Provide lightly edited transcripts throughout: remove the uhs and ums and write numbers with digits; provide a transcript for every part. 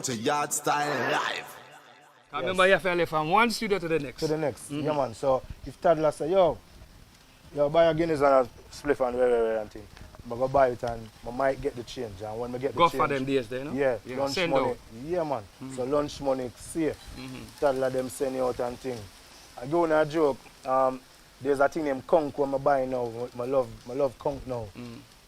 To Yardstyle live. I remember you have to live from one studio to the next. To the next, yeah man. So if toddler say, yo, buy a Guinness and a spliff and and thing, I go buy it and I might get the change. And when I get the Go change, for them days there, no? yeah, Yeah, lunch send money, out. yeah man. So lunch money safe. Toddler them send you out and thing. I go on a joke. There's a thing named Conch when I buy now. I love Conch now.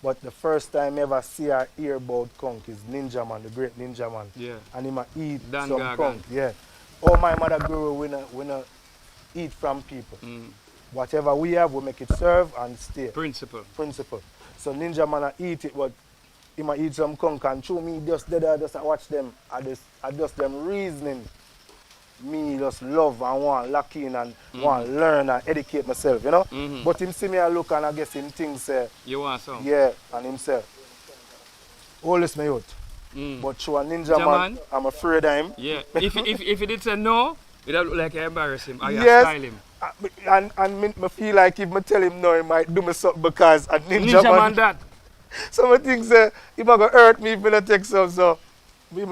But the first time I ever see or hear about Conch is Ninja Man, the great Ninja Man. Yeah. And he might eat Dan some Gargan. Conch. Yeah. All my mother grew we not eat from people. Whatever we have, we make it serve and stay. Principle. So Ninja Man I eat it, but he might eat some Conch and show me just there, just watch them. I just them reasoning. Me just love and want lock in and want learn and educate myself, you know? But him see me I look and I guess him thinks, You want some? yeah, and himself. Always my youth. But through a ninja man, I'm afraid of him. Yeah. if he did say no, it would look like you embarrass him or you Yes. style him. And me feel like if I tell him no, he might do me something because a ninja, Man that. So I think he might go hurt me if I don't take some. So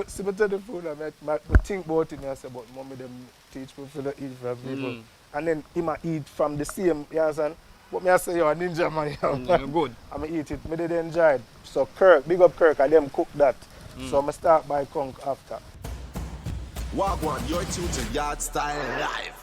see me tell the food and I think about it and I say, but mommy them teach me to eat from people. And then he might eat from the same, you understand? But me I say, yo, a ninja man, Good. I eat it, I did enjoy it. So Kirk, big up Kirk, and them cook that. So I start by Conch after. Wagwan, you're tuned to Yardstyle live.